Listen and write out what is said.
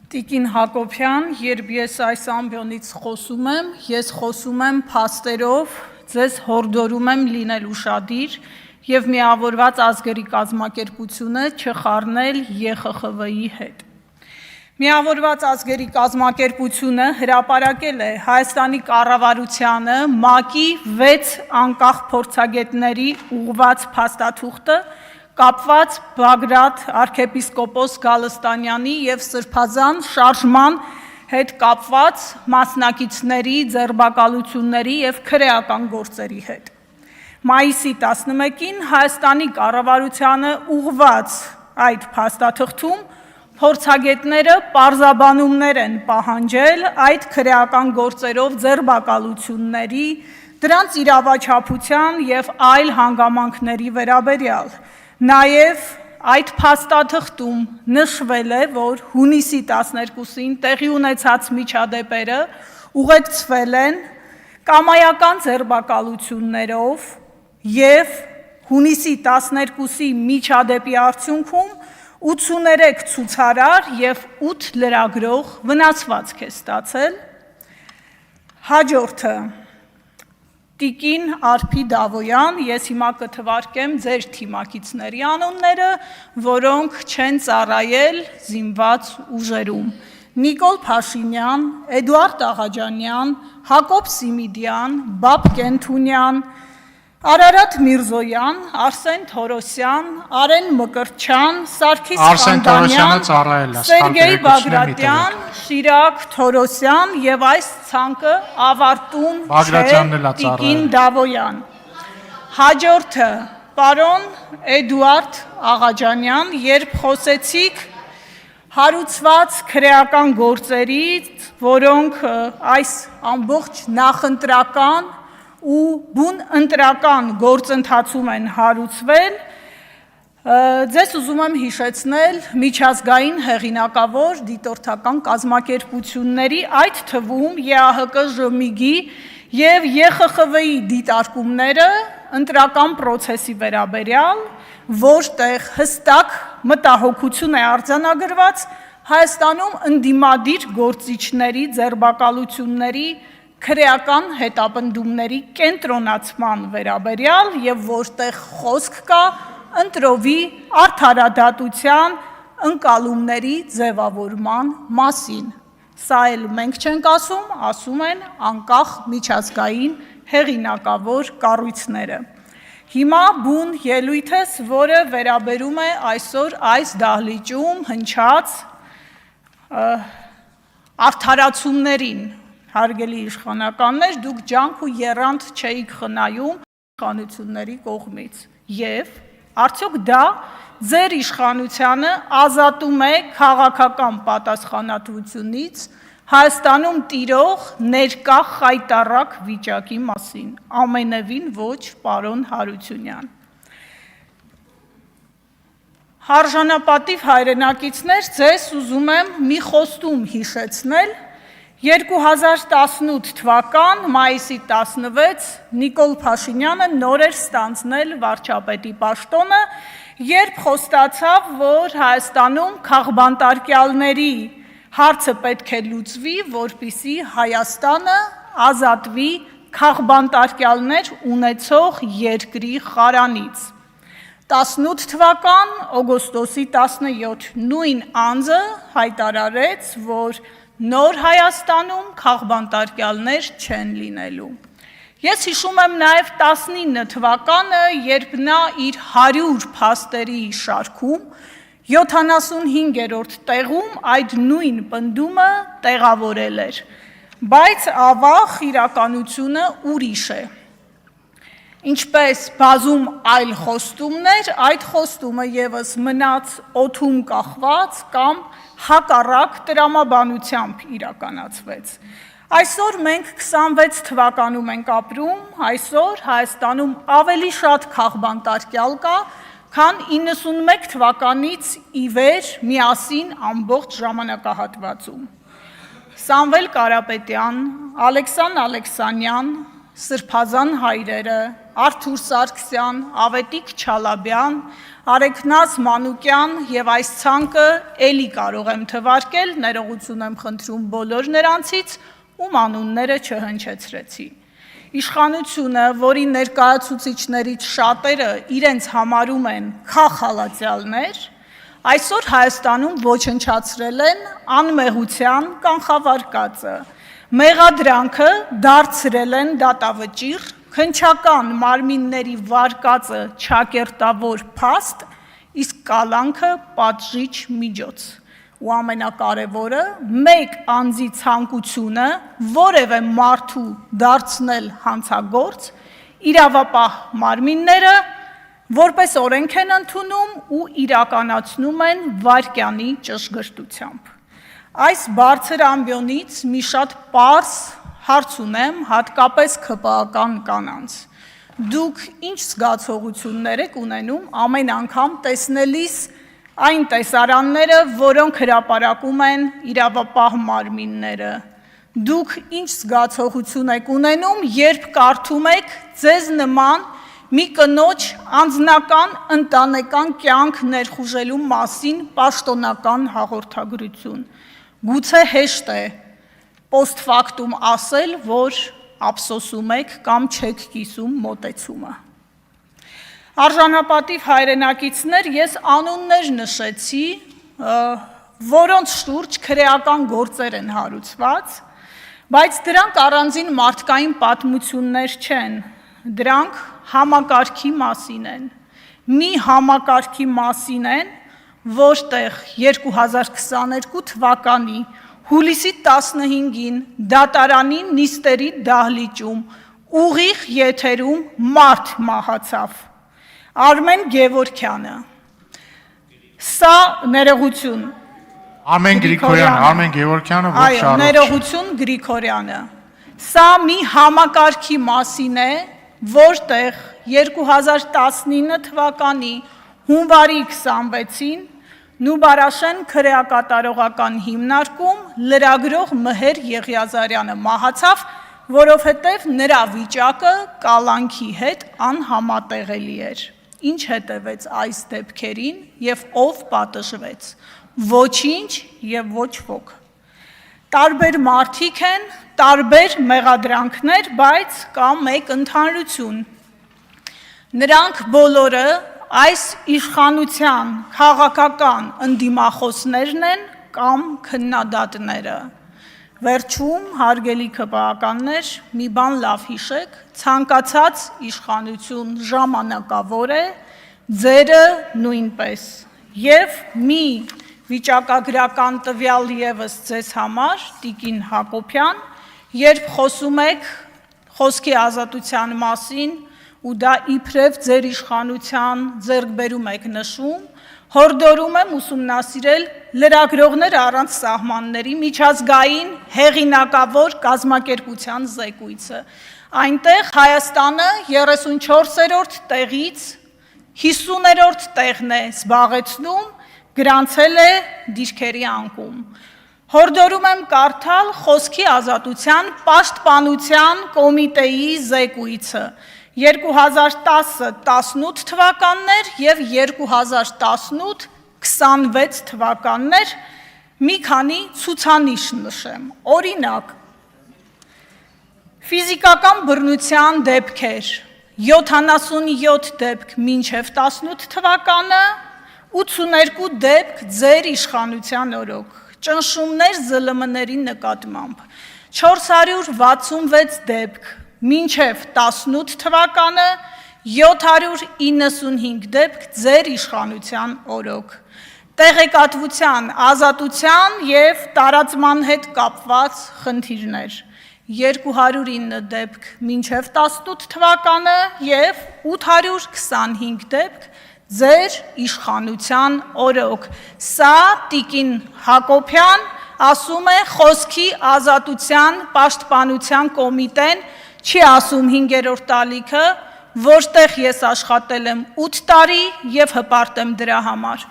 Տիկին Հակոբյան, երբ ես այս ամբիոնից խոսում եմ, ես խոսում եմ փաստերով, ձեզ հորդորում եմ լինել ուշադիր եւ միավորված ազգերի կազմակերպությունը չխառնել ԵԽԽՎ-ի հետ։ Միավորված ազգերի կազմակերպությունը հրապարակել է Հայաստանի կառավարությանը ՄԱԿ-ի 6 անկախ փորձագետների ուղղված փաստաթուղթը կապված Բագրատ arczepiskopos Գալստանյանի եւ Սրբազան շարժման հետ կապված մասնակիցների ձերբակալությունների եւ քրեական գործերի հետ։ Մայիսի 11-ին Հայաստանի կառավարությանը ուղղված այդ փաստաթղթում փորձագետները պարզաբանումներ են պահանջել այդ քրեական գործերով ձերբակալությունների, դրանց իրավաչափության եւ այլ հանգամանքների վերաբերյալ։ Նաև այդ փաստաթղթում նշվել է, որ հունիսի 12-ին տեղի ունեցած միջադեպերը ուղեկցվել են կամայական ձերբակալություններով եւ հունիսի 12-ի միջադեպի արդյունքում 83 ցուցարար եւ 8 լրագրող վնասվածք է ստացել։ Հաջորդը Տիկին Արփի Դավոյան, ես հիմա կթվարկեմ ձեր թիմակիցների անունները, որոնք չեն ծառայել զինված ուժերում։ Նիկոլ Փաշինյան, Էդուարդ Աղաջանյան, Հակոբ Սիմիդյան, Բաբ Կենթունյան, Արարատ Միրզոյան, Արսեն Թորոսյան, Արեն Մկրտչյան, Սարգիս Խանդանյան, Սերգեյ Բագրատյան, Շիրակ Թորոսյան եւ այս ցանկը ավարտուն չէ Տիկին Դավոյան։ Հաջորդը պարոն Էդուարդ Աղաջանյան, երբ խոսեցիք հարուցված քրեական գործերից, որոնք այս ամբողջ նախընտրական ու բուն ընտրական գործընթացում են հարուցվել, ձեզ ուզում եմ հիշեցնել միջազգային հեղինակավոր դիտորդական կազմակերպությունների, այդ թվում ԵԱՀԿ-ԺՄԻԳ-ի եւ ԵԽԽՎ-ի դիտարկումները ընտրական process-ի վերաբերյալ, որտեղ հստակ մտահոգություն է արձանագրված Հայաստանում ընդդիմադիր գործիչների ձերբակալությունների քրեական հետապնդումների կենտրոնացման վերաբերյալ եւ որտեղ խոսք կա ընտրովի արդարադատության ընկալումների ձևավորման մասին։ Սա էլ մենք չենք ասում են անկախ միջազգային հեղինակավոր կառույցները։ Հիմա բուն ելույթս, որը վերաբերում է այսօր այս դահլիճում հնչած արդարացումներին, հարգելի իշխանականներ, դուք ջանք ու եռանդ չէիք խնայում իշխանությունների կողմից եւ արդյոք դա ձեր իշխանությանը ազատում է քաղաքական պատասխանատվությունից Հայաստանում տիրող ներկա խայտառակ վիճակի մասին, ամենևին ոչ պարոն Հարությունյան։ Հարժանապատիվ հայրենակիցներ, ձեզ ուզում եմ մի խոստում հիշեցնել 2018 թվական մայիսի 16 Նիկոլ Փաշինյանը նոր էր ստանձնել վարչապետի պաշտոնը, երբ խոստացավ, որ Հայաստանում քաղբանտարկյալների հարցը պետք է լուծվի, որպեսզի Հայաստանը ազատվի քաղբանտարկյալներ ունեցող երկրի խարանից։ 18 թվական օգոստոսի 17 նույն անձը հայտարարեց, որ նոր Հայաստանում քաղբանտարկյալներ չեն լինելու։ Ես հիշում եմ նաև 19 թվականը, երբ նա իր 100 փաստերի շարքում 75-րդ տեղում այդ նույն պնդումը տեղավորել էր, բայց ավաղ իրականությունը ուրիշ է։ Ինչպես բազում այլ խոստումներ, այդ խոստումը եւս մնաց օդում կախված կամ հակառակ տրամաբանությամբ իրականացվեց։ Այսօր մենք 26 թվականում ենք ապրում, այսօր Հայաստանում ավելի շատ քաղբանտարկյալ կա, քան 91 թվականից ի վեր միասին ամբողջ ժամանակահատվածում։ Սամվել Կարապետյան, Ալեքսան Ալեքսանյան, Սրբազան հայրերը, Արթուր Սարգսյան, Ավետիք Չալաբյան, Արեգնազ Մանուկյան եւ այս ցանկը էլի կարող եմ թվարկել, ներողություն եմ խնդրում բոլոր նրանցից, ում անունները չհնչեցրեցի։ Իշխանությունը, որի ներկայացուցիչներից շատերը իրենց համարում են քաղաքալացյալներ, այսօր Հայաստանում ոչնչացրել են անմեղության կանխավարկածը, մեղադրանքը դարձրել են դատավճիռ, քննչական մարմինների վարկածը չակերտավոր փաստ, իսկ կալանքը պատժիչ միջոց։ Ու ամենակարևորը, մեկ անձի ցանկությունը որևէ մարդու դարձնել հանցագործ, իրավապահ մարմինները որպես օրենք են ընդունում ու իրականացնում են վայրկյանի ճշգրտությամբ։ Այս բարձր ամբիոնից մի շատ պարզ հարց ունեմ, հատկապես ՔՊԱ-կան կանանց։ Դուք ինչ զգացողություններ եք ունենում ամեն անգամ տեսնելիս այն տեսարանները, որոնք հրապարակում են իրավապահ մարմինները։ Դուք ինչ զգացողություն եք ունենում, երբ կարդում եք ձեզ նման մի կնոջ անձնական ընտանեկան կյանք ներխուժելու մասին պաշտոնական հաղորդագրություն։ Գուցե հեշտ է post-factum ասել, որ ափսոսում եք կամ չեք կիսում մոտեցումը։ Արժանապատիվ հայրենակիցներ, ես անուններ նշեցի, որոնց շուրջ քրեական գործեր են հարուցված, բայց դրանք առանձին մարդկային պատմություններ չեն, դրանք համակարգի մասին են։ Մի համակարգի մասին են, որտեղ 2022 թվականի հուլիսի 15-ին դատարանի նիստերի դահլիճում ուղիղ եթերում մարդ մահացավ։ Արմեն Գևորգյանը, սա ներողություն, Արմեն Գրիգորյանը, Արմեն Գևորգյանը, ոչ այո, ներողություն Գրիգորյանը, սա մի համակարգի մասին է, որտեղ 2019 թվականի հունվարի 26-ին Նուբարաշեն քրեակատարողական հիմնարկում լրագրող Մհեր Եղիազարյանը մահացավ, որովհետև նրա վիճակը կալանքի հետ անհամատեղելի էր։ Ինչ հետևեց այս դեպքերին եւ ով պատժվեց։ Ոչինչ եւ ոչ ոք։ Տարբեր մարդիկ են, տարբեր մեղադրանքներ, բայց կա մեկ ընդհանրություն։ Նրանք բոլորը այս իշխանության քաղաքական ընդդիմախոսներն են կամ քննադատները։ Վերջում, հարգելի ՔՊԱ-կաններ, մի բան լավ հիշեք, ցանկացած իշխանություն ժամանակավոր է, ձերը նույնպես։ Եվ մի վիճակագրական տվյալ ևս ձեզ համար, Տիկին Հակոբյան, երբ խոսում եք խոսքի ազատության մասին, ու դա իբրև ձեր իշխանության ձեռքբերում եք նշում, հորդորում եմ ուսումնասիրել լրագրողներ առանց սահմանների միջազգային հեղինակավոր կազմակերպության զեկույցը։ Այնտեղ Հայաստանը 34-րդ տեղից 50-րդ տեղն է զբաղեցնում, գրանցել է դիրքերի անկում։ Հորդորում եմ կարդալ խոսքի ազատության պաշտպանության կոմիտեի զեկույցը 2010-18 թվականներ և 2018-26 թվականներ, մի քանի ցուցանիշ նշեմ։ Օրինակ, ֆիզիկական բռնության դեպքեր 77 դեպք մինչև 18 թվականը, 82 դեպք ձեր իշխանության օրոք, ճնշումներ ԶԼՄ-ների նկատմամբ, 466 դեպք մինչև 18 թվականը, 795 դեպք ձեր իշխանության օրոք, տեղեկատվության ազատության և տարածման հետ կապված խնդիրներ, 209 դեպք մինչև 18 թվականը և 825 դեպք ձեր իշխանության օրոք։ Սա Տիկին Հակոբյան ասում է խոսքի ազատության պաշտպանության կոմիտեն, չի ասում 5-րդ տալիքը, որտեղ ես աշխատել եմ 8 տարի և հպարտ եմ դրա համար։